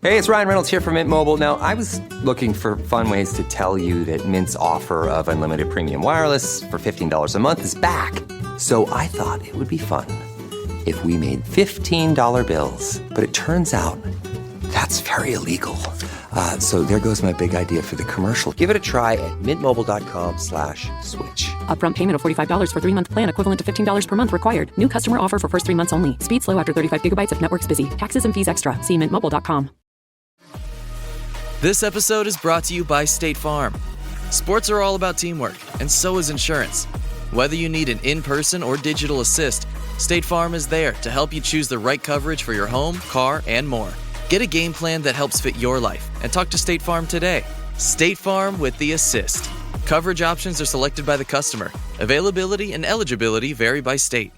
Hey, it's Ryan Reynolds here from Mint Mobile. Now, I was looking for fun ways to tell you that Mint's offer of unlimited premium wireless for $15 a month is back. So I thought it would be fun if we made $15 bills. But it turns out that's very illegal. So there goes my big idea for the commercial. Give it a try at mintmobile.com/switch. Upfront payment of $45 for 3-month plan, equivalent to $15 per month required. New customer offer for first 3 months only. Speed slow after 35 gigabytes if network's busy. Taxes and fees extra. See mintmobile.com. This episode is brought to you by State Farm. Sports are all about teamwork, and so is insurance. Whether you need an in-person or digital assist, State Farm is there to help you choose the right coverage for your home, car, and more. Get a game plan that helps fit your life and talk to State Farm today. State Farm with the assist. Coverage options are selected by the customer. Availability and eligibility vary by state.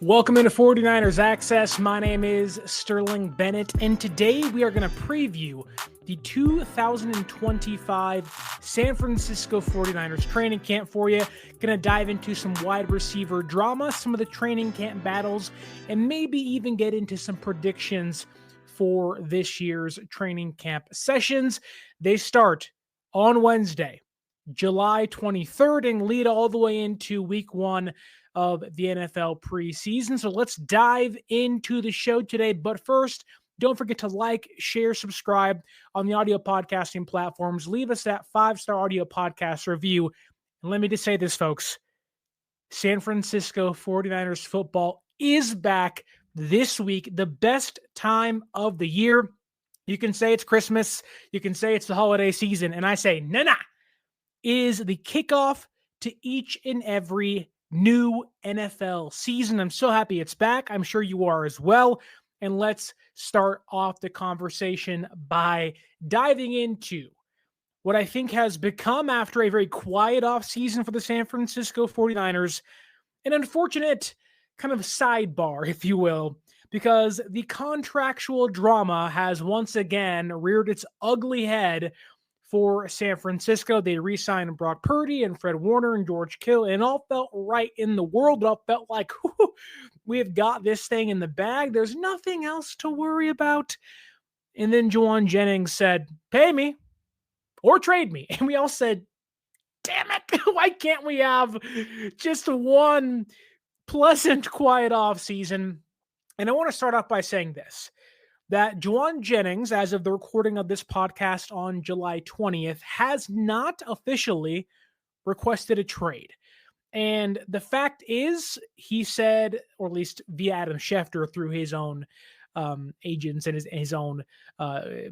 Welcome into 49ers Access. My name is Sterling Bennett, and today we are going to preview the 2025 San Francisco 49ers training camp for you. Going to dive into some wide receiver drama, some of the training camp battles, and maybe even get into some predictions for this year's training camp sessions. They start on Wednesday, July 23rd, and lead all the way into week 1 of the NFL preseason. So let's dive into the show today. But first, don't forget to like, share, subscribe on the audio podcasting platforms. Leave us that 5-star audio podcast review. And let me just say this, folks. San Francisco 49ers football is back this week, the best time of the year. You can say it's Christmas. You can say it's the holiday season. And I say, nah. It is the kickoff to each and every new NFL season. I'm so happy it's back. I'm sure you are as well. And let's start off the conversation by diving into what I think has become, after a very quiet offseason for the San Francisco 49ers, an unfortunate kind of sidebar, if you will, because the contractual drama has once again reared its ugly head for San Francisco. They re-signed Brock Purdy and Fred Warner and George Kittle, and all felt right in the world. It all felt like, we have got this thing in the bag. There's nothing else to worry about. And then Jauan Jennings said, pay me or trade me. And we all said, damn it, why can't we have just one pleasant, quiet offseason? And I want to start off by saying this, that Jauan Jennings, as of the recording of this podcast on July 20th, has not officially requested a trade. And the fact is, he said, or at least via Adam Schefter through his own agents and his own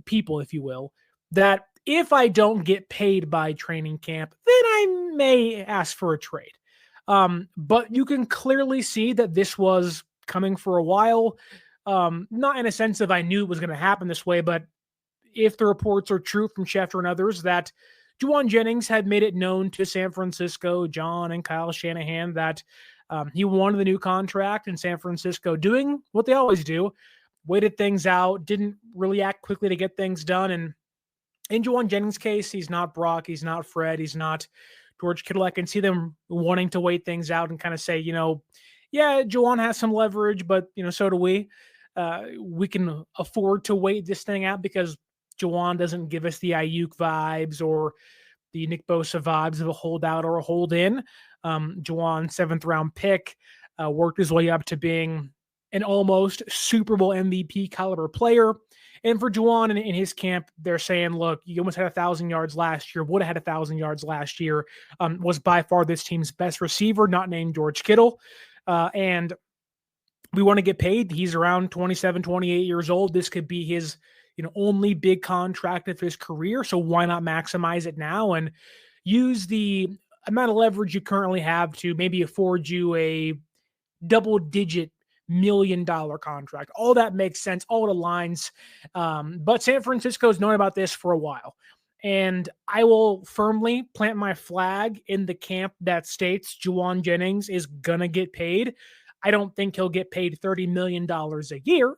people, if you will, that if I don't get paid by training camp, then I may ask for a trade. But you can clearly see that this was coming for a while. Not in a sense of I knew it was going to happen this way, but if the reports are true from Schefter and others that Jauan Jennings had made it known to San Francisco, John and Kyle Shanahan, that he wanted the new contract, in San Francisco doing what they always do, waited things out, didn't really act quickly to get things done. And in Jauan Jennings' case, he's not Brock, he's not Fred, he's not George Kittle. I can see them wanting to wait things out and kind of say, yeah, Jauan has some leverage, but so do we. We can afford to wait this thing out because Jauan doesn't give us the Aiyuk vibes or the Nick Bosa vibes of a holdout or a hold-in. Jauan, 7th-round pick, worked his way up to being an almost Super Bowl MVP caliber player. And for Jauan in his camp, they're saying, look, you almost had 1,000 yards last year, would have had 1,000 yards last year, was by far this team's best receiver, not named George Kittle. And we want to get paid. He's around 27, 28 years old. This could be his, only big contract of his career. So why not maximize it now and use the amount of leverage you currently have to maybe afford you a double-digit $1 million contract. All that makes sense. All it aligns. But San Francisco's known about this for a while. And I will firmly plant my flag in the camp that states Jauan Jennings is going to get paid. I don't think he'll get paid $30 million a year,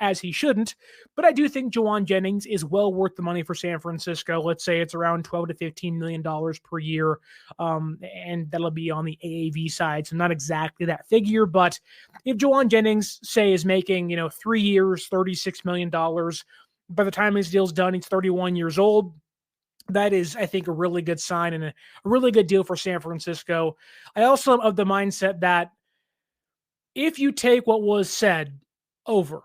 as he shouldn't, but I do think Jauan Jennings is well worth the money for San Francisco. Let's say it's around $12 to $15 million per year, and that'll be on the AAV side, so not exactly that figure, but if Jauan Jennings, say, is making 3 years, $36 million, by the time his deal's done, he's 31 years old. That is, I think, a really good sign and a really good deal for San Francisco. I also am of the mindset that if you take what was said over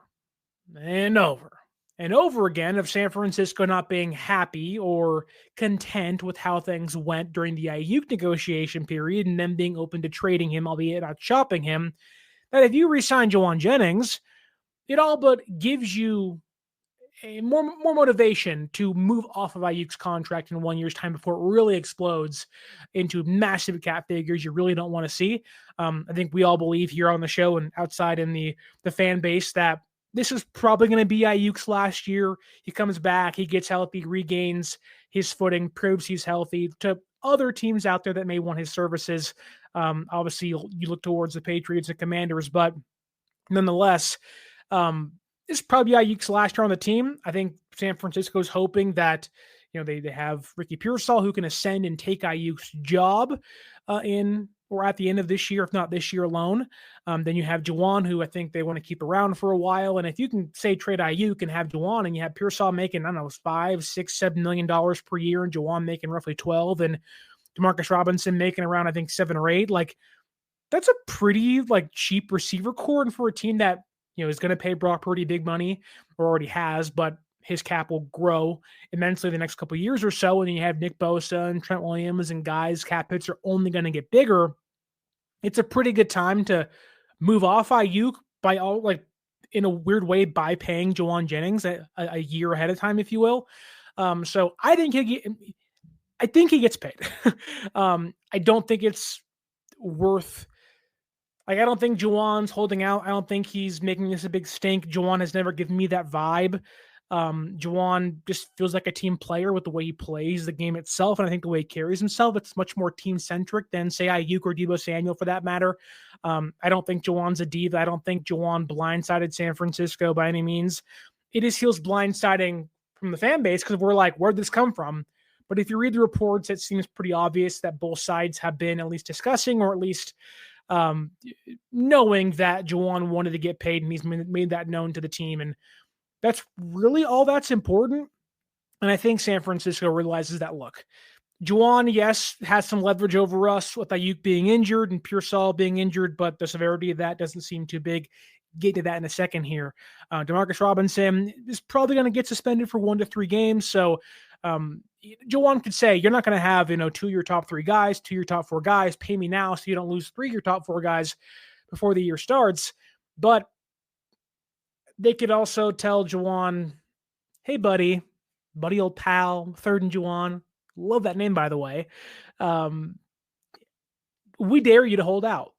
and over and over again of San Francisco not being happy or content with how things went during the Aiyuk negotiation period and them being open to trading him, albeit not shopping him, that if you re-sign Jauan Jennings, it all but gives you more motivation to move off of Aiyuk's contract in 1 year's time before it really explodes into massive cap figures you really don't want to see. I think we all believe here on the show and outside in the fan base that this is probably going to be Aiyuk's last year. He comes back, he gets healthy, regains his footing, proves he's healthy to other teams out there that may want his services. Obviously, you look towards the Patriots and Commanders, but nonetheless, it's probably Aiyuk's last year on the team. I think San Francisco's hoping that they have Ricky Pearsall who can ascend and take Aiyuk's job at the end of this year, if not this year alone. Then you have Jauan, who I think they want to keep around for a while. And if you can say trade Aiyuk and have Jauan, and you have Pearsall making, I don't know, $5, $6, $7 million per year, and Jauan making roughly 12, and Demarcus Robinson making around, I think, 7 or 8, like that's a pretty cheap receiver core, and for a team that is going to pay Brock Purdy big money, or already has, but his cap will grow immensely the next couple of years or so. And then you have Nick Bosa and Trent Williams and guys, cap hits are only going to get bigger. It's a pretty good time to move off Aiyuk in a weird way by paying Jauan Jennings a year ahead of time, if you will. So I think he gets paid. I don't think it's worth. I don't think Jauan's holding out. I don't think he's making this a big stink. Jauan has never given me that vibe. Jauan just feels like a team player with the way he plays the game itself, and I think the way he carries himself, it's much more team-centric than, say, Aiyuk or Deebo Samuel for that matter. I don't think Jauan's a diva. I don't think Jauan blindsided San Francisco by any means. It is feels blindsiding from the fan base because we're like, where'd this come from? But if you read the reports, it seems pretty obvious that both sides have been at least discussing, or at least knowing that Jauan wanted to get paid, and he's made that known to the team. And that's really all that's important. And I think San Francisco realizes that, look, Jauan, yes, has some leverage over us with Aiyuk being injured and Pearsall being injured, but the severity of that doesn't seem too big. Get to that in a second here. Demarcus Robinson is probably going to get suspended for 1 to 3 games. So Jauan could say, you're not going to have, 2 of your top 3 guys, 2 of your top 4 guys, pay me now so you don't lose 3 of your top 4 guys before the year starts. But they could also tell Jauan, hey, buddy, old pal, Third and Jauan, love that name, by the way. We dare you to hold out.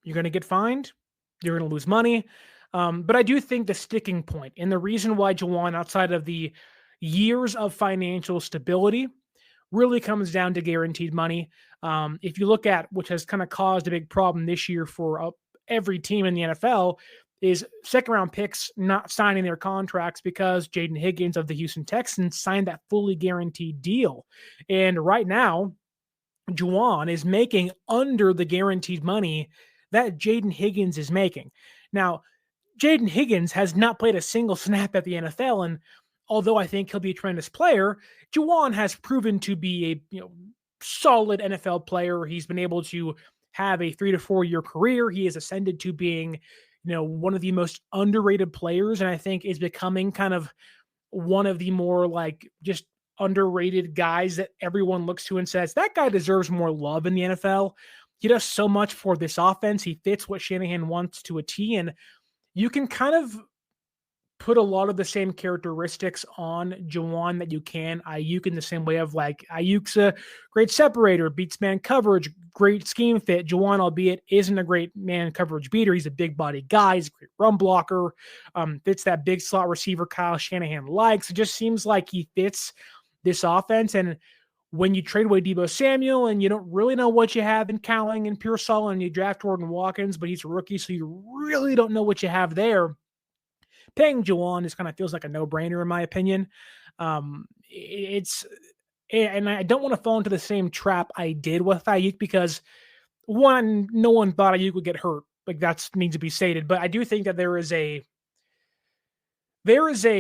You're going to get fined. You're going to lose money. But I do think the sticking point and the reason why Jauan, outside of the years of financial stability, really comes down to guaranteed money. If you look at, which has kind of caused a big problem this year for every team in the NFL, is second-round picks not signing their contracts because Jaden Higgins of the Houston Texans signed that fully guaranteed deal. And right now, Jauan is making under the guaranteed money that Jaden Higgins is making. Now, Jaden Higgins has not played a single snap at the NFL, and although I think he'll be a tremendous player, Jauan has proven to be a solid NFL player. He's been able to have a 3 to 4 year career. He has ascended to being one of the most underrated players, and I think is becoming kind of one of the more just underrated guys that everyone looks to and says, that guy deserves more love in the NFL. He does so much for this offense. He fits what Shanahan wants to a T, and you can kind of put a lot of the same characteristics on Jauan that you can Aiyuk, in the same way of Aiyuk's a great separator, beats man coverage, great scheme fit. Jauan, albeit isn't a great man coverage beater, he's a big body guy, he's a great run blocker, fits that big slot receiver Kyle Shanahan likes. It just seems like he fits this offense. And when you trade away Deebo Samuel and you don't really know what you have in Cowling and Pearsall, and you draft Jordan Watkins, but he's a rookie, so you really don't know what you have there. Paying Jauan just kind of feels like a no-brainer in my opinion. And I don't want to fall into the same trap I did with Aiyuk because one, no one thought Aiyuk would get hurt. Like that needs to be stated, but I do think that there is a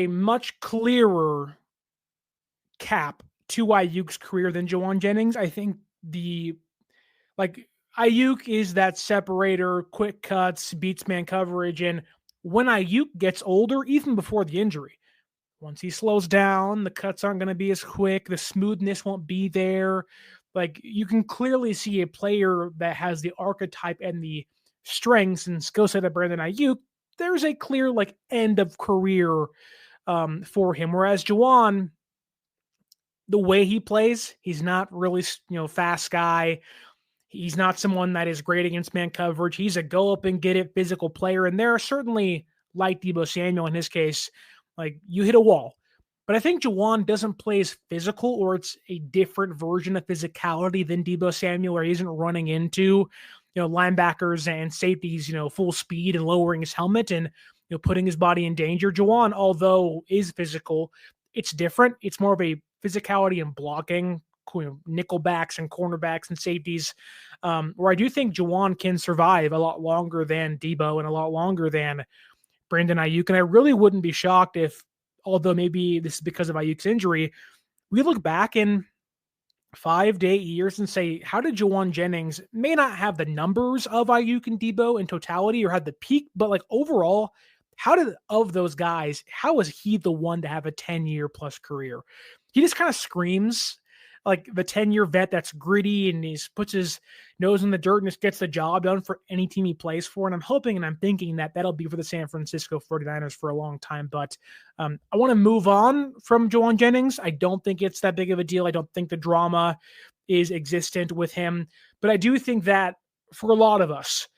much clearer cap to Aiyuk's career than Jauan Jennings. I think Aiyuk is that separator, quick cuts, beats man coverage. And when Aiyuk gets older, even before the injury, once he slows down, the cuts aren't going to be as quick. The smoothness won't be there. Like you can clearly see a player that has the archetype and the strengths and skill set of Brandon Aiyuk. There's a clear end of career for him. Whereas Jauan, the way he plays, he's not really fast guy. He's not someone that is great against man coverage. He's a go up and get it physical player. And there are certainly, like Deebo Samuel in his case, you hit a wall. But I think Jauan doesn't play as physical, or it's a different version of physicality than Deebo Samuel, where he isn't running into linebackers and safeties, full speed and lowering his helmet and putting his body in danger. Jauan, although is physical, it's different. It's more of a physicality and blocking, nickelbacks and cornerbacks and safeties, where I do think Jauan can survive a lot longer than Deebo and a lot longer than Brandon Aiyuk. And I really wouldn't be shocked if, although maybe this is because of Ayuk's injury, we look back in 5 to 8 years and say, how did Jauan Jennings may not have the numbers of Aiyuk and Deebo in totality or had the peak, but overall, how was he the one to have a 10-year plus career? He just kind of screams like the 10-year vet that's gritty and he puts his nose in the dirt and just gets the job done for any team he plays for. And I'm hoping and I'm thinking that that'll be for the San Francisco 49ers for a long time. But I want to move on from Jauan Jennings. I don't think it's that big of a deal. I don't think the drama is existent with him. But I do think that for a lot of us,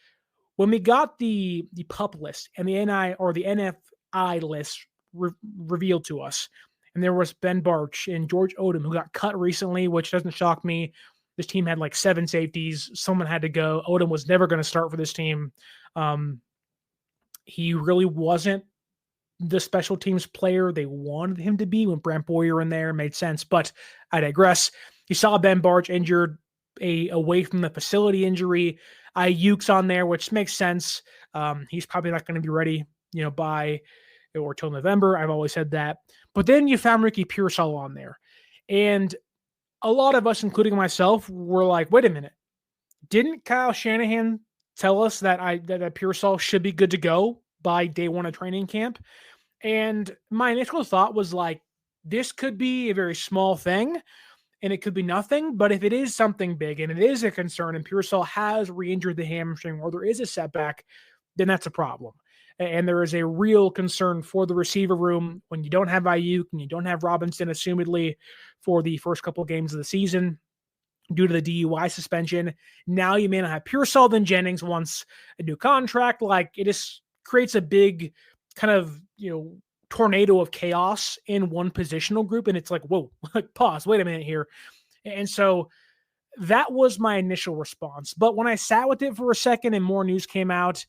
when we got the PUP list and the NI or the NFI list revealed to us, and there was Ben Barch and George Odom, who got cut recently, which doesn't shock me. This team had 7 safeties. Someone had to go. Odom was never going to start for this team. He really wasn't the special teams player they wanted him to be when Brant Boyer in there. Made sense, but I digress. You saw Ben Barch injured away from the facility injury. Aiyuk's on there, which makes sense. He's probably not going to be ready, by or till November. I've always said that. But then you found Ricky Pearsall on there. And a lot of us, including myself, were like, wait a minute. Didn't Kyle Shanahan tell us that Pearsall should be good to go by day one of training camp? And my initial thought was this could be a very small thing and it could be nothing. But if it is something big and it is a concern and Pearsall has re-injured the hamstring or there is a setback, then that's a problem. And there is a real concern for the receiver room when you don't have Aiyuk and you don't have Robinson, assumedly, for the first couple of games of the season due to the DUI suspension. Now you may not have Pearsall, then Jennings wants a new contract. It just creates a big kind of, tornado of chaos in one positional group. And it's whoa, pause, wait a minute here. And so that was my initial response. But when I sat with it for a second and more news came out,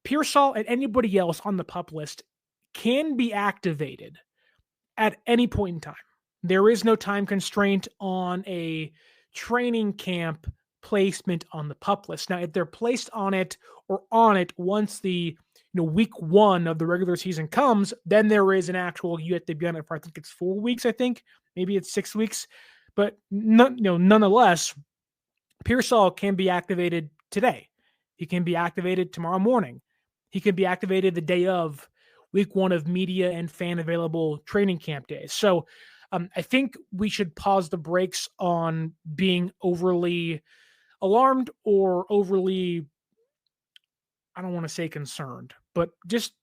Pearsall and anybody else on the PUP list can be activated at any point in time. There is no time constraint on a training camp placement on the PUP list. Now, if they're placed on it once the week 1 of the regular season comes, then there is an actual, you have to be on it for, I think it's 4 weeks, maybe it's 6 weeks. But nonetheless, Pearsall can be activated today. He can be activated tomorrow morning. He can be activated the day of week 1 of media and fan available training camp days. So I think we should pause the brakes on being overly alarmed or overly, I don't want to say concerned, but just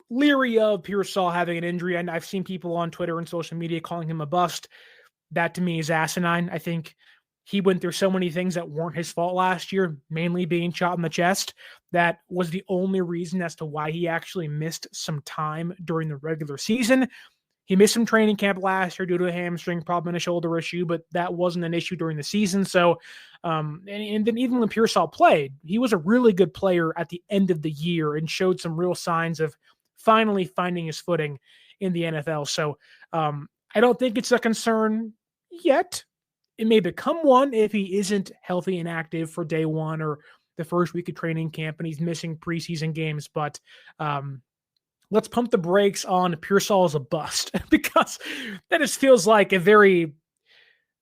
leery of Pearsall having an injury. And I've seen people on Twitter and social media calling him a bust. That to me is asinine. I think he went through so many things that weren't his fault last year, mainly being shot in the chest. That was the only reason as to why he actually missed some time during the regular season. He missed some training camp last year due to a hamstring problem and a shoulder issue, but that wasn't an issue during the season. So, and then even when Pearsall played, he was a really good player at the end of the year and showed some real signs of finally finding his footing in the NFL. So, I don't think it's a concern yet. It may become one if he isn't healthy and active for day one or the first week of training camp and he's missing preseason games. But let's pump the brakes on Pearsall as a bust because that just feels like a very,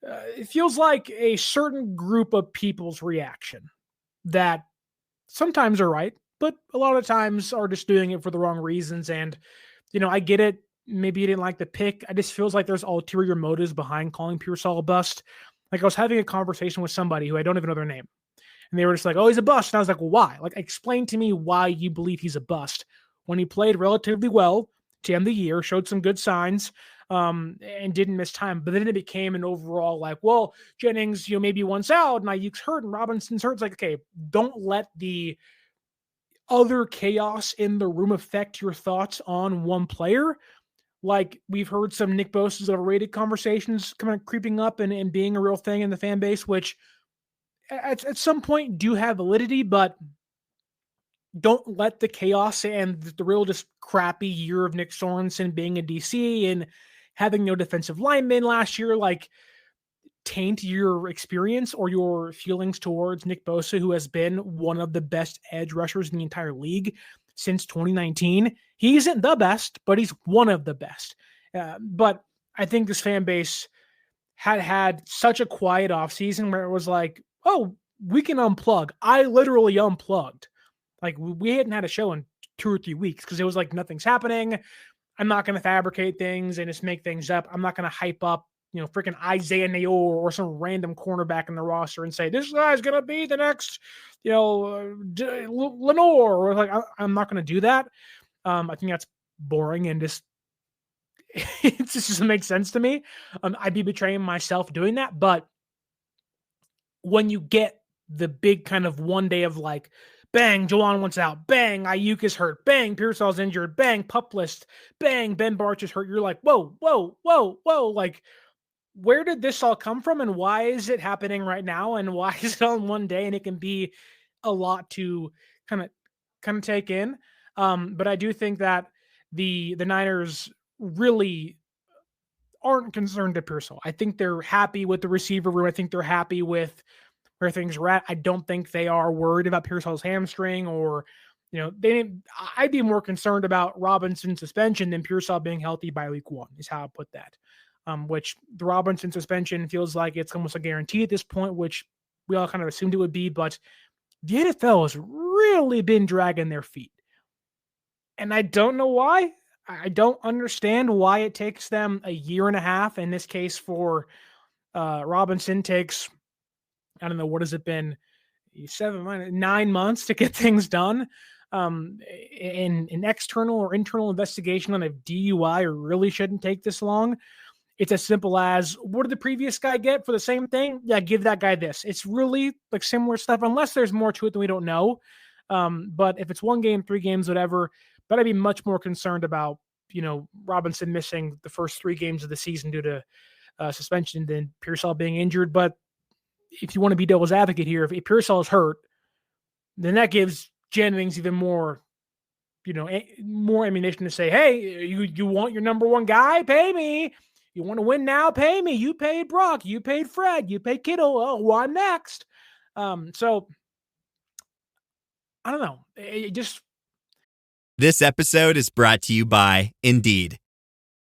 it feels like a certain group of people's reaction that sometimes are right, but a lot of times are just doing it for the wrong reasons. And, I get it. Maybe you didn't like the pick. I just feels like there's ulterior motives behind calling Pearsall a bust. Like I was having a conversation with somebody who I don't even know their name. And they were just like, oh, he's a bust. And I was like, well, why? Like, explain to me why you believe he's a bust when he played relatively well to end the year, showed some good signs, and didn't miss time. But then it became an overall like, well, Jennings, maybe one's out and Aiyuk's hurt and Robinson's hurt. It's like, okay, don't let the other chaos in the room affect your thoughts on one player. Like we've heard some Nick Bosa's overrated conversations creeping up and being a real thing in the fan base, which at some point do have validity, but don't let the chaos and the real just crappy year of Nick Sorensen being a DC and having no defensive linemen last year, like taint your experience or your feelings towards Nick Bosa, who has been one of the best edge rushers in the entire league since 2019. He isn't the best, but he's one of the best. But I think this fan base had such a quiet offseason where it was like, oh, we can unplug. I literally unplugged. Like we hadn't had a show in 2 or 3 weeks because it was like nothing's happening. I'm not going to fabricate things and just make things up. I'm not going to hype up, freaking Isaiah Nayor or some random cornerback in the roster and say, this guy's going to be the next, Lenore. Or like, I'm not going to do that. I think that's boring and just, it just doesn't make sense to me. I'd be betraying myself doing that. But when you get the big kind of one day of like, bang, Jauan wants out, bang, Aiyuk is hurt, bang, Pearsall's injured, bang, pup list, bang, Ben Barch is hurt. You're like, whoa. Like, where did this all come from and why is it happening right now and why is it on one day? And it can be a lot to kind of take in. But I do think that the Niners really aren't concerned to Pearsall. I think they're happy with the receiver room. I think they're happy with where things are at. I don't think they are worried about Pearsall's hamstring or, I'd be more concerned about Robinson's suspension than Pearsall being healthy by week 1 is how I put that. Which the Robinson suspension feels like it's almost a guarantee at this point, which we all kind of assumed it would be, but the NFL has really been dragging their feet. And I don't know why. I don't understand why it takes them a year and a half. In this case for Robinson takes, I don't know, what has it been? 9 months to get things done. In an external or internal investigation on a DUI really shouldn't take this long. It's as simple as, what did the previous guy get for the same thing? Yeah, give that guy this. It's really like similar stuff, unless there's more to it than we don't know. But if it's 1 game, 3 games, whatever, but I'd be much more concerned about, Robinson missing the first 3 games of the season due to suspension than Pearsall being injured. But if you want to be devil's advocate here, if Pearsall is hurt, then that gives Jennings even more, more ammunition to say, hey, you want your number 1 guy? Pay me. You want to win now? Pay me. You paid Brock. You paid Fred. You paid Kittle. Oh, what next? So I don't know. This episode is brought to you by Indeed.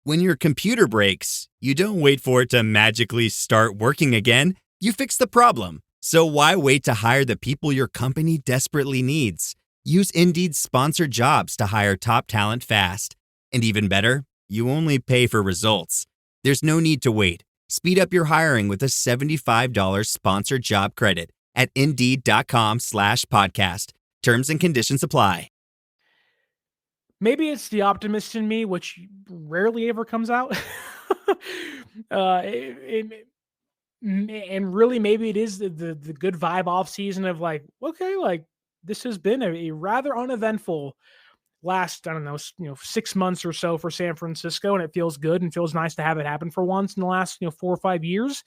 When your computer breaks, you don't wait for it to magically start working again. You fix the problem. So why wait to hire the people your company desperately needs? Use Indeed's sponsored jobs to hire top talent fast. And even better, you only pay for results. There's no need to wait. Speed up your hiring with a $75 sponsored job credit at Indeed.com/podcast. Terms and conditions apply. Maybe it's the optimist in me, which rarely ever comes out. And really, maybe it is the good vibe off season of like, okay, like this has been a rather uneventful last, I don't know, 6 months or so for San Francisco, and it feels good and feels nice to have it happen for once in the last 4 or 5 years.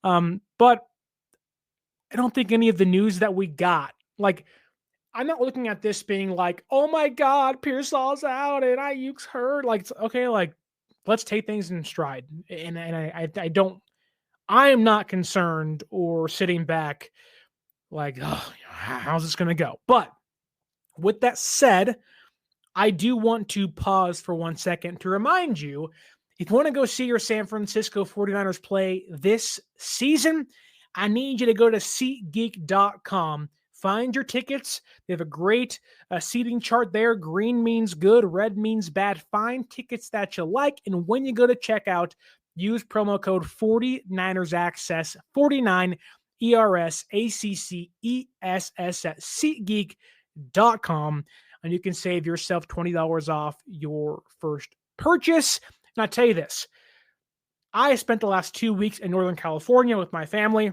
But I don't think any of the news that we got, like, I'm not looking at this being like, oh my God, Pearsall's out and Aiyuk's hurt. Like, okay, like, let's take things in stride. And I am not concerned or sitting back like, oh, how's this going to go? But with that said, I do want to pause for 1 second to remind you, if you want to go see your San Francisco 49ers play this season, I need you to go to SeatGeek.com. Find your tickets. They have a great seating chart there. Green means good, red means bad. Find tickets that you like. And when you go to checkout, use promo code 49ERSAccess, 49 ERSACCESS at SeatGeek.com. And you can save yourself $20 off your first purchase. And I tell you this, I spent the last 2 weeks in Northern California with my family.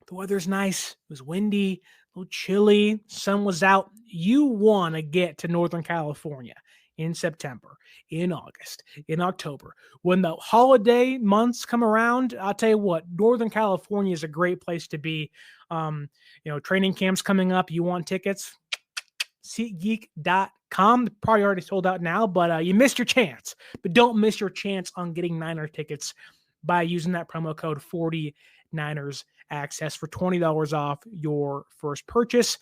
The weather's nice. It was windy, a little chilly. Sun was out. You want to get to Northern California in September, in August, in October. When the holiday months come around, I'll tell you what, Northern California is a great place to be. Training camps coming up. You want tickets? SeatGeek.com. Probably already sold out now, but you missed your chance. But don't miss your chance on getting Niner tickets by using that promo code 49ers Access for $20 off your first purchase.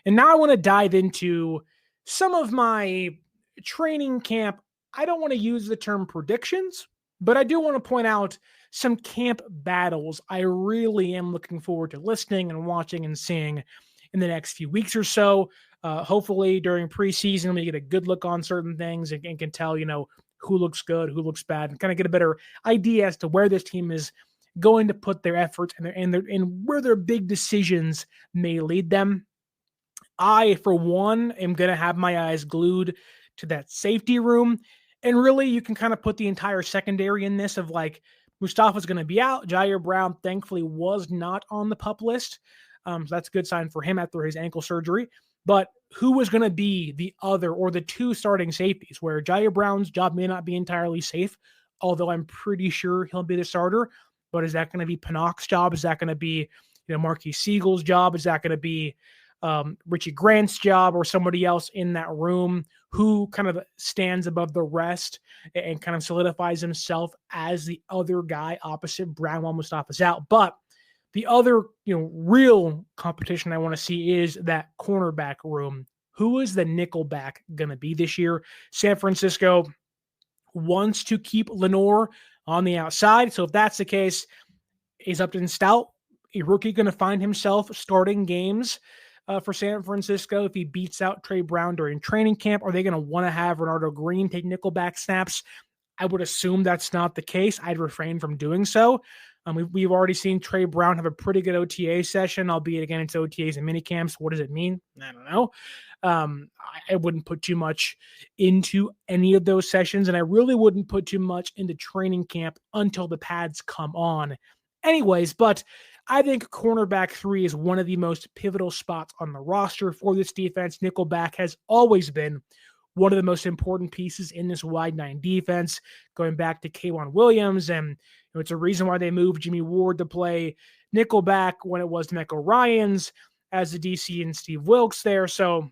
And now I want to dive into some of my training camp. I don't want to use the term predictions, but I do want to point out some camp battles I really am looking forward to listening and watching and seeing in the next few weeks or so. Hopefully during preseason, we get a good look on certain things and can tell, who looks good, who looks bad, and kind of get a better idea as to where this team is going to put their efforts and where their big decisions may lead them. I, for one, am going to have my eyes glued to that safety room. And really, you can kind of put the entire secondary in this of like, Mustafa's going to be out. Jair Brown, thankfully, was not on the PUP list. So that's a good sign for him after his ankle surgery. But who was going to be the other or the two starting safeties where Jair Brown's job may not be entirely safe, although I'm pretty sure he'll be the starter. But is that going to be Pinnock's job? Is that going to be, Marquise Siegel's job? Is that going to be Richie Grant's job or somebody else in that room who kind of stands above the rest and kind of solidifies himself as the other guy opposite Brown while Mustafa's out? But the other, real competition I want to see is that cornerback room. Who is the nickelback going to be this year? San Francisco wants to keep Lenore on the outside. So if that's the case, is Upton Stout, a rookie, going to find himself starting games for San Francisco if he beats out Trey Brown during training camp? Are they going to want to have Renardo Green take nickelback snaps? I would assume that's not the case. I'd refrain from doing so. We've already seen Trey Brown have a pretty good OTA session, albeit again, it's OTAs and minicamps. What does it mean? I don't know. I wouldn't put too much into any of those sessions, and I really wouldn't put too much into training camp until the pads come on anyways. But I think cornerback 3 is one of the most pivotal spots on the roster for this defense. Nickelback has always been one of the most important pieces in this wide 9 defense, going back to K'Wan Williams. And it's a reason why they moved Jimmy Ward to play nickelback when it was Demeco Ryans as the DC and Steve Wilkes there. So,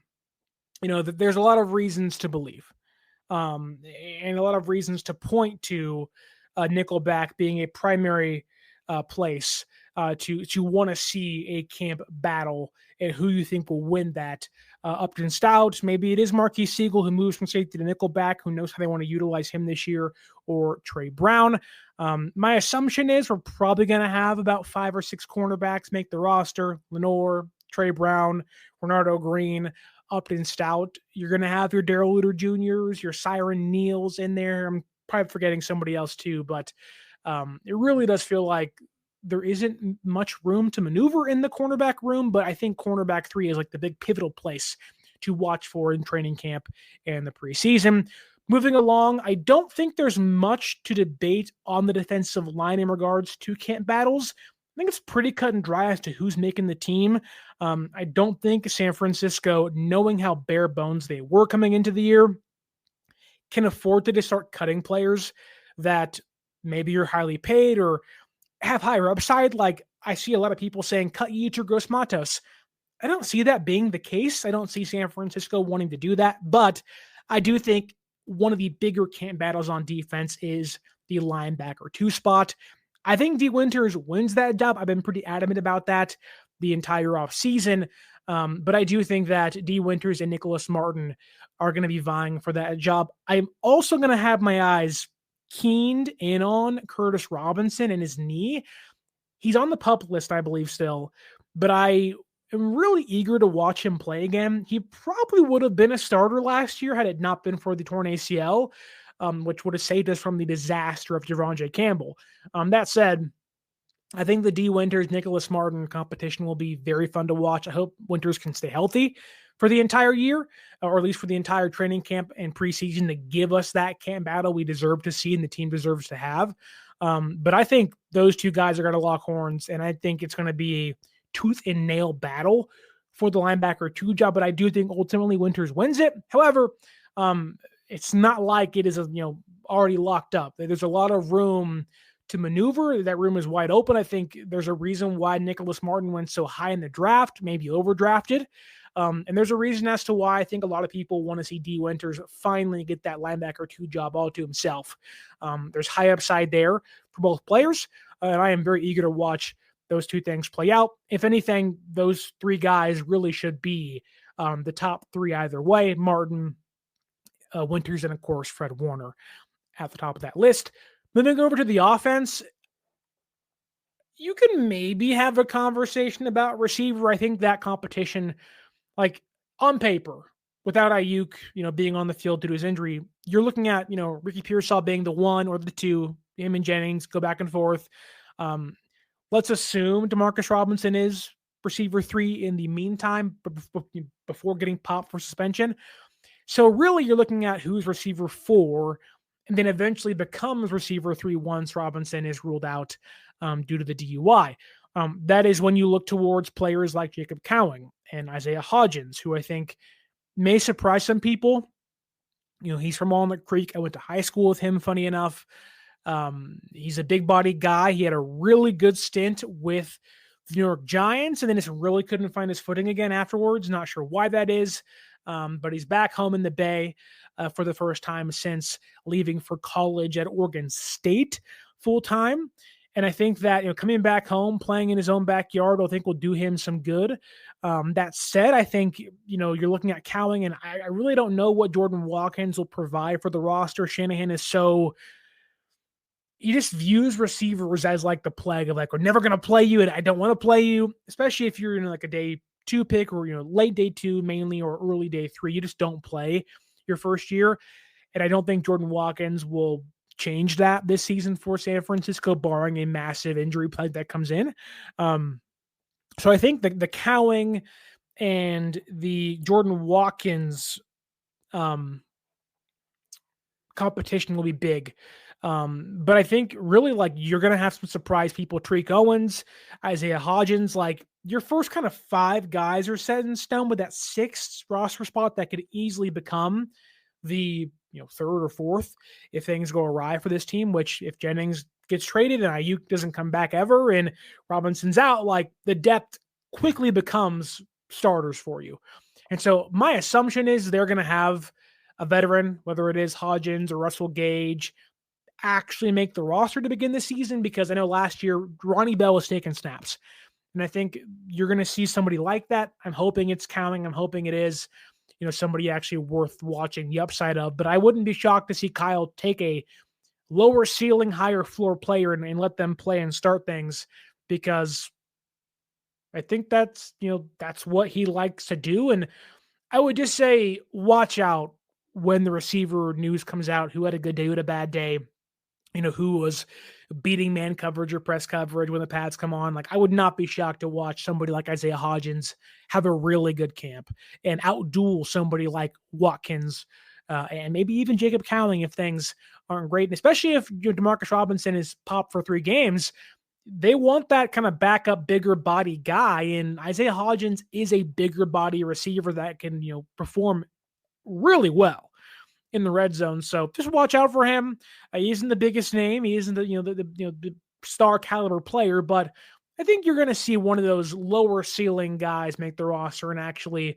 there's a lot of reasons to believe and a lot of reasons to point to nickelback being a primary place to want to see a camp battle and who you think will win that. Upton Stout, maybe it is Marquise Siegel who moves from safety to nickelback. Who knows how they want to utilize him this year, or Trey Brown. My assumption is we're probably going to have about 5 or 6 cornerbacks make the roster. Lenore, Trey Brown, Renardo Green, Upton Stout. You're going to have your Darrell Luter Jr.'s, your Siren Neals in there. I'm probably forgetting somebody else too, but it really does feel like there isn't much room to maneuver in the cornerback room, but I think cornerback 3 is like the big pivotal place to watch for in training camp and the preseason. Moving along, I don't think there's much to debate on the defensive line in regards to camp battles. I think it's pretty cut and dry as to who's making the team. I don't think San Francisco, knowing how bare bones they were coming into the year, can afford to just start cutting players that maybe are highly paid or have higher upside. Like I see a lot of people saying, cut Yeats or Gross Matos. I don't see that being the case. I don't see San Francisco wanting to do that, but I do think one of the bigger camp battles on defense is the linebacker 2 spot. I think D. Winters wins that job. I've been pretty adamant about that the entire offseason. But I do think that D. Winters and Nicholas Martin are going to be vying for that job. I'm also going to have my eyes keened in on Curtis Robinson and his knee. He's on the PUP list, I believe, still, but I am really eager to watch him play again. He probably would have been a starter last year had it not been for the torn ACL, which would have saved us from the disaster of Javon Campbell. That said, I think the D. Winters, Nicholas Martin competition will be very fun to watch. I hope Winters can stay healthy for the entire year, or at least for the entire training camp and preseason to give us that camp battle we deserve to see and the team deserves to have. But I think those two guys are going to lock horns, and I think it's going to be a tooth and nail battle for the linebacker 2 job. But I do think ultimately Winters wins it. However, it's not like it is already locked up. There's a lot of room to maneuver. That room is wide open. I think there's a reason why Nicholas Martin went so high in the draft, maybe overdrafted. And there's a reason as to why I think a lot of people want to see D. Winters finally get that linebacker 2 job all to himself. There's high upside there for both players, and I am very eager to watch those two things play out. If anything, those 3 guys really should be the top 3 either way: Martin, Winters, and of course Fred Warner at the top of that list. Moving over to the offense, you can maybe have a conversation about receiver. I think that competition, like on paper, without Aiyuk, being on the field due to his injury, you're looking at, Ricky Pearsall being the 1 or the 2, him and Jennings go back and forth. Let's assume Demarcus Robinson is receiver 3 in the meantime, before getting popped for suspension. So really you're looking at who's receiver 4, and then eventually becomes receiver 3 once Robinson is ruled out due to the DUI. That is when you look towards players like Jacob Cowing and Isaiah Hodgins, who I think may surprise some people. He's from Walnut Creek. I went to high school with him, funny enough. He's a big body guy. He had a really good stint with the New York Giants, and then just really couldn't find his footing again afterwards. Not sure why that is. But he's back home in the Bay for the first time since leaving for college at Oregon State full time. And I think that, coming back home, playing in his own backyard, I think will do him some good. That said, I think, you're looking at Cowing, and I really don't know what Jordan Watkins will provide for the roster. Shanahan is he just views receivers as like the plague of like, we're never going to play you, and I don't want to play you, especially if you're in like a day 2 pick or, late day 2 mainly, or early day 3. You just don't play your first year. And I don't think Jordan Watkins will change that this season for San Francisco, barring a massive injury plague that comes in. So I think the Cowing and the Jordan Watkins competition will be big. But I think really you're going to have some surprise people. Tariq Owens, Isaiah Hodgins, your first kind of 5 guys are set in stone, with that 6th roster spot that could easily become the 3rd or 4th if things go awry for this team, which if Jennings gets traded and Aiyuk doesn't come back ever and Robinson's out, the depth quickly becomes starters for you. And so my assumption is they're going to have a veteran, whether it is Hodgins or Russell Gage, actually make the roster to begin the season, because I know last year Ronnie Bell was taking snaps. And I think you're going to see somebody like that. I'm hoping it's Cowing. I'm hoping it is, somebody actually worth watching the upside of. But I wouldn't be shocked to see Kyle take a lower ceiling, higher floor player and let them play and start things, because I think that's what he likes to do. And I would just say, watch out when the receiver news comes out, who had a good day, who had a bad day, who was beating man coverage or press coverage when the pads come on. I would not be shocked to watch somebody like Isaiah Hodgins have a really good camp and outduel somebody like Watkins and maybe even Jacob Cowing if things aren't great. And especially if Demarcus Robinson is popped for 3 games, they want that kind of backup, bigger body guy. And Isaiah Hodgins is a bigger body receiver that can, perform really well in the red zone. So just watch out for him. He isn't the biggest name. He isn't the star caliber player, but I think you're going to see one of those lower ceiling guys make the roster. And actually,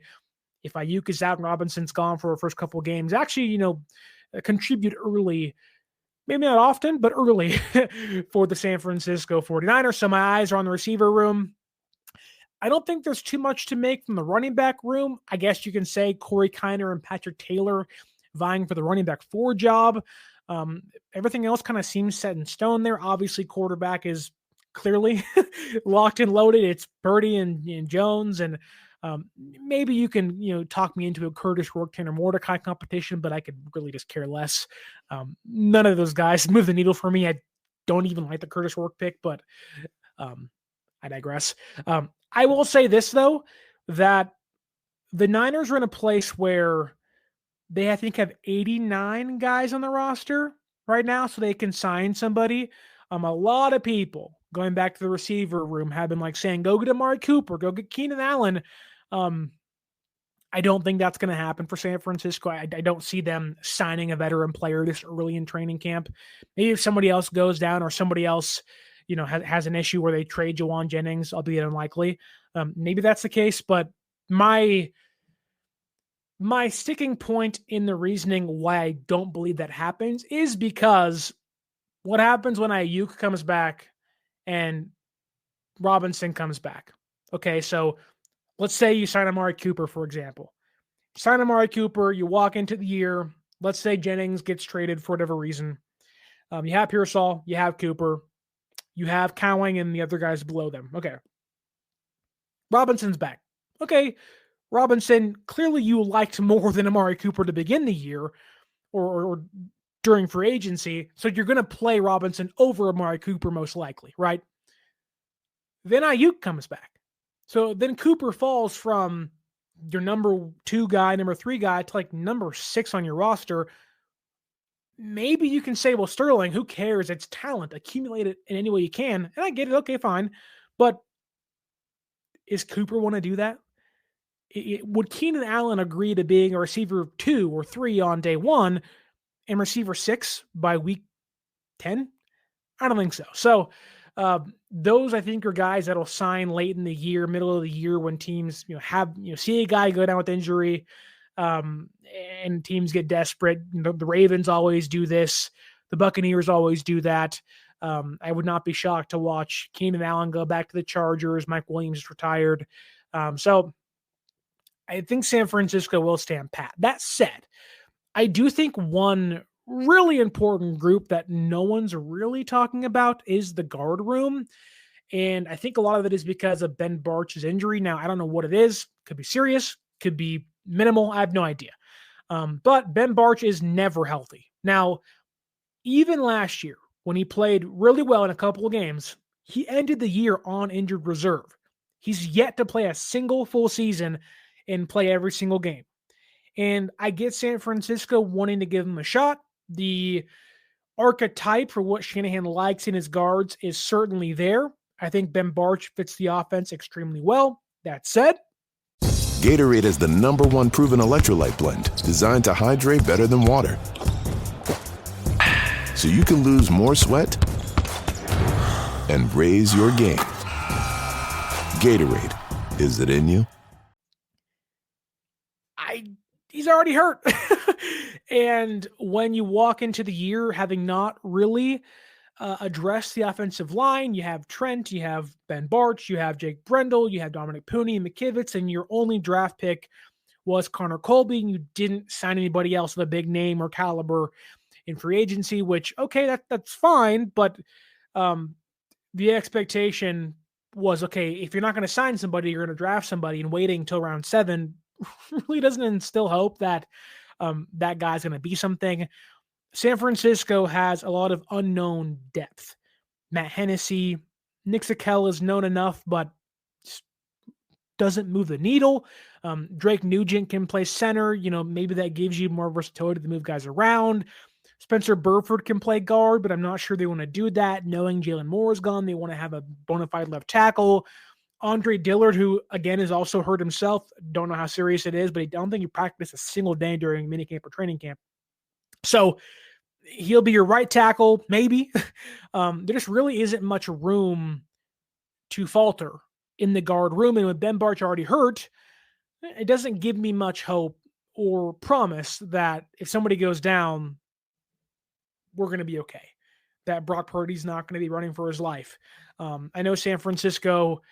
if Aiyuk is out and Robinson's gone for the first couple of games, actually, contribute early. Maybe not often, but early for the San Francisco 49ers. So my eyes are on the receiver room. I don't think there's too much to make from the running back room. I guess you can say Corey Kiner and Patrick Taylor vying for the running back 4 job. Everything else kind of seems set in stone there. Obviously, quarterback is clearly locked and loaded. It's Purdy and Jones, and maybe you can talk me into a Curtis Workton or Mordecai competition, but I could really just care less. None of those guys move the needle for me. I don't even like the Curtis Work pick, but I digress. I will say this though, that the Niners are in a place where they, I think, have 89 guys on the roster right now, so they can sign somebody. A lot of people, going back to the receiver room, have been saying, go get Amari Cooper, go get Keenan Allen. I don't think that's going to happen for San Francisco. I don't see them signing a veteran player this early in training camp. Maybe if somebody else goes down or somebody else, has an issue where they trade Jauan Jennings, albeit unlikely. Maybe that's the case, but my sticking point in the reasoning why I don't believe that happens is because what happens when Aiyuk comes back and Robinson comes back? Okay, so let's say you sign Amari Cooper, for example. Sign Amari Cooper, you walk into the year, let's say Jennings gets traded for whatever reason. You have Pearsall, you have Cooper, you have Cowing and the other guys below them. Okay. Robinson's back. Okay, Robinson, clearly you liked more than Amari Cooper to begin the year or during free agency, so you're going to play Robinson over Amari Cooper most likely, right? Then Aiyuk comes back. So then Cooper falls from your number 2 guy, number 3 guy to number 6 on your roster. Maybe you can say, well, Sterling, who cares? It's talent. Accumulate it in any way you can. And I get it. Okay, fine. But is Cooper want to do that? Would Keenan Allen agree to being a receiver 2 or 3 on day 1 and receiver 6 by week 10? I don't think so. So those, I think, are guys that'll sign late in the year, middle of the year, when teams see a guy go down with injury, and teams get desperate. The Ravens always do this. The Buccaneers always do that. I would not be shocked to watch Keenan Allen go back to the Chargers. Mike Williams is retired. So I think San Francisco will stand pat. That said, I do think one really important group that no one's really talking about is the guard room. And I think a lot of it is because of Ben Barch's injury. Now, I don't know what it is. Could be serious, could be minimal. I have no idea. But Ben Barch is never healthy. Now, even last year, when he played really well in a couple of games, he ended the year on injured reserve. He's yet to play a single full season and play every single game. And I get San Francisco wanting to give him a shot. The archetype for what Shanahan likes in his guards is certainly there. I think Ben Barch fits the offense extremely well. That said, Gatorade is the #1 proven electrolyte blend designed to hydrate better than water. So you can lose more sweat and raise your game. Gatorade, is it in you? He's already hurt. And when you walk into the year having not really addressed the offensive line, you have Trent, you have Ben Barch, you have Jake Brendel, you have Dominic Pooney and McKivitz, and your only draft pick was Connor Colby, and you didn't sign anybody else with a big name or caliber in free agency, which, okay, that's fine, but the expectation was, okay, if you're not going to sign somebody, you're going to draft somebody, and waiting until round 7 really doesn't instill hope that that guy's going to be something. San Francisco has a lot of unknown depth. Matt Hennessy, Nick Zakelj is known enough, but doesn't move the needle. Drake Nugent can play center. Maybe that gives you more versatility to move guys around. Spencer Burford can play guard, but I'm not sure they want to do that. Knowing Jalen Moore is gone, they want to have a bona fide left tackle. Andre Dillard, who again is also hurt himself, don't know how serious it is, but I don't think he practiced a single day during minicamp or training camp. So he'll be your right tackle, maybe. There just really isn't much room to falter in the guard room. And with Ben Bartch already hurt, it doesn't give me much hope or promise that if somebody goes down, we're going to be okay. That Brock Purdy's not going to be running for his life. I know San Francisco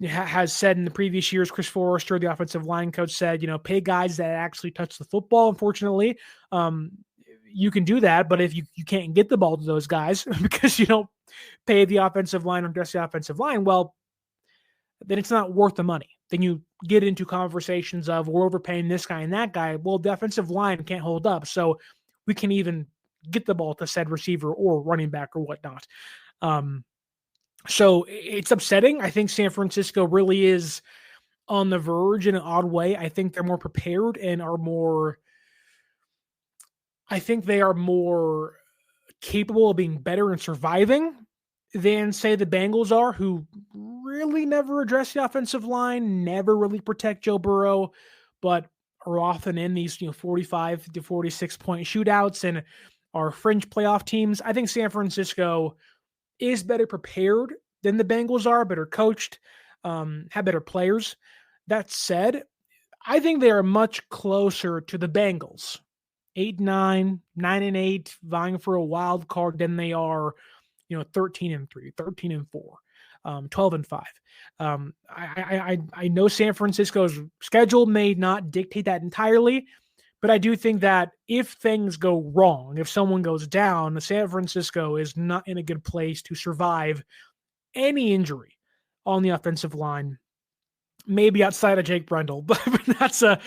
has said in the previous years, Chris Forrester, the offensive line coach, said, pay guys that actually touch the football. Unfortunately, you can do that, but if you can't get the ball to those guys because you don't pay the offensive line or dress the offensive line, well, then it's not worth the money. Then you get into conversations of we're overpaying this guy and that guy. Well, the offensive line can't hold up, so we can even get the ball to said receiver or running back or whatnot. So it's upsetting. I think San Francisco really is on the verge in an odd way. I think they're more prepared and they are more capable of being better and surviving than, say, the Bengals are, who really never address the offensive line, never really protect Joe Burrow, but are often in these 45 to 46 point shootouts and are fringe playoff teams. I think San Francisco is better prepared than the Bengals are, better coached, have better players. That said, I think they are much closer to the Bengals, 8-9, 9-8, vying for a wild card than they are, 13-3, 13-4, 12-5. I know San Francisco's schedule may not dictate that entirely, but I do think that if things go wrong, if someone goes down, San Francisco is not in a good place to survive any injury on the offensive line. Maybe outside of Jake Brendel, but that's a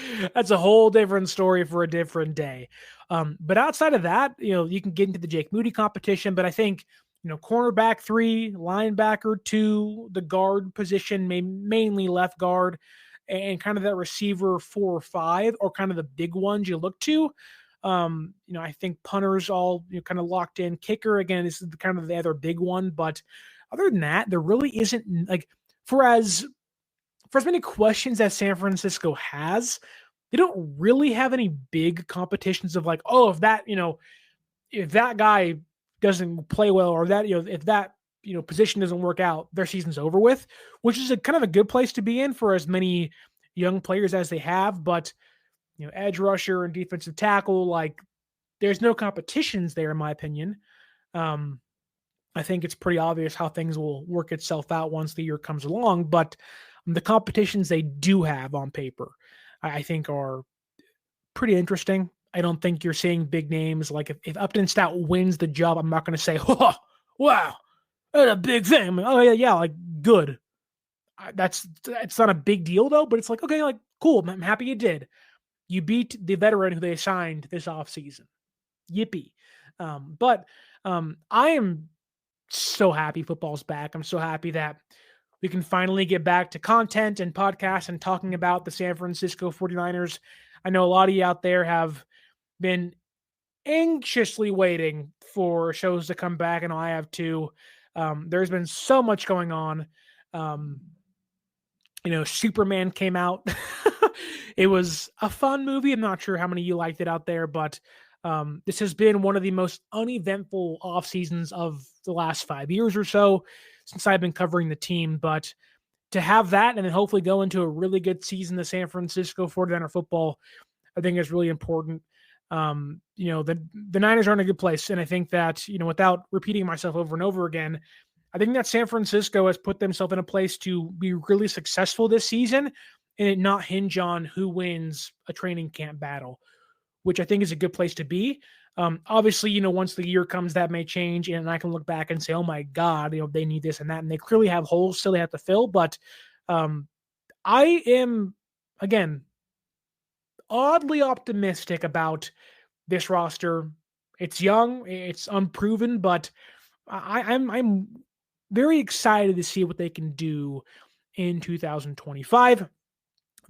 whole different story for a different day. But outside of that, you can get into the Jake Moody competition, but I think, cornerback 3, linebacker 2, the guard position, mainly left guard, and kind of that receiver 4 or 5 or kind of the big ones you look to. I think punters all kind of locked in. Kicker, again, is kind of the other big one. But other than that, there really isn't, like, for as many questions as San Francisco has, they don't really have any big competitions of like, oh, if that guy doesn't play well, or that, if that, position doesn't work out, their season's over with, which is a kind of a good place to be in for as many young players as they have. But, edge rusher and defensive tackle, like, there's no competitions there, in my opinion. I think it's pretty obvious how things will work itself out once the year comes along, but the competitions they do have on paper, I think, are pretty interesting. I don't think you're seeing big names. Like if Upton Stout wins the job, I'm not going to say, oh, wow, that's a big thing. I mean, oh yeah, like, good. It's not a big deal though, but it's like, okay, like, cool. I'm happy you did. You beat the veteran who they signed this offseason. Yippee. But I am so happy football's back. I'm so happy that we can finally get back to content and podcasts and talking about the San Francisco 49ers. I know a lot of you out there have been anxiously waiting for shows to come back, and I have too. There's been so much going on. Superman came out. It was a fun movie. I'm not sure how many of you liked it out there, but this has been one of the most uneventful off seasons of the last 5 years or so since I've been covering the team. But to have that and then hopefully go into a really good season of San Francisco 49er football, I think is really important. The Niners are in a good place. And I think that, without repeating myself over and over again, I think that San Francisco has put themselves in a place to be really successful this season and it not hinge on who wins a training camp battle, which I think is a good place to be. Obviously, once the year comes, that may change, and I can look back and say, oh my God, they need this and that, and they clearly have holes still they have to fill. But I am, again, oddly optimistic about this roster. It's young, it's unproven, but I'm very excited to see what they can do in 2025.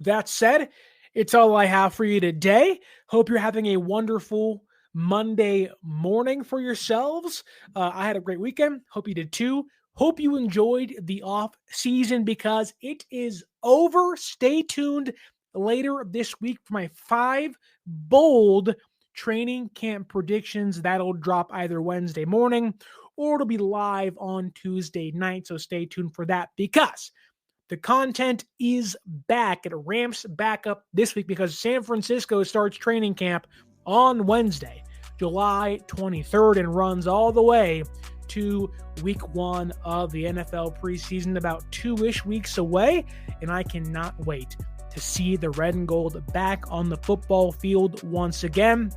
That said, it's all I have for you today. Hope you're having a wonderful Monday morning for yourselves. I had a great weekend. Hope you did too. Hope you enjoyed the off season because it is over. Stay tuned later this week for my 5 bold training camp predictions. That'll drop either Wednesday morning or it'll be live on Tuesday night. So stay tuned for that because the content is back. It ramps back up this week because San Francisco starts training camp on Wednesday, July 23rd, and runs all the way to week 1 of the NFL preseason, about 2-ish weeks away. And I cannot wait to see the red and gold back on the football field once again.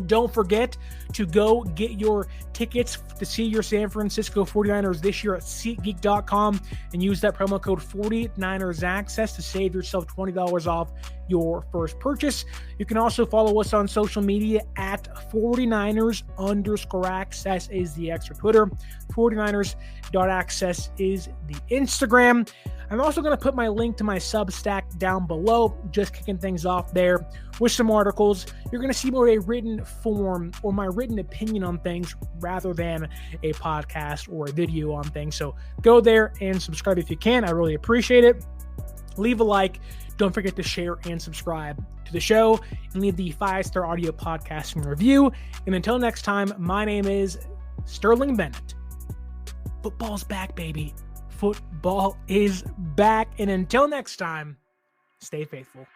Don't forget to go get your tickets to see your San Francisco 49ers this year at SeatGeek.com and use that promo code 49ersaccess to save yourself $20 off your first purchase. You can also follow us on social media at 49ers_access is the extra Twitter. 49ers.access is the Instagram. I'm also going to put my link to my Substack down below, just kicking things off there with some articles. You're going to see more of a written form or my written opinion on things rather than a podcast or a video on things. So go there and subscribe if you can. I really appreciate it. Leave a like. Don't forget to share and subscribe to the show and leave the 5-star audio podcasting review. And until next time, my name is Sterling Bennett. Football's back, baby. Football is back. And until next time, stay faithful.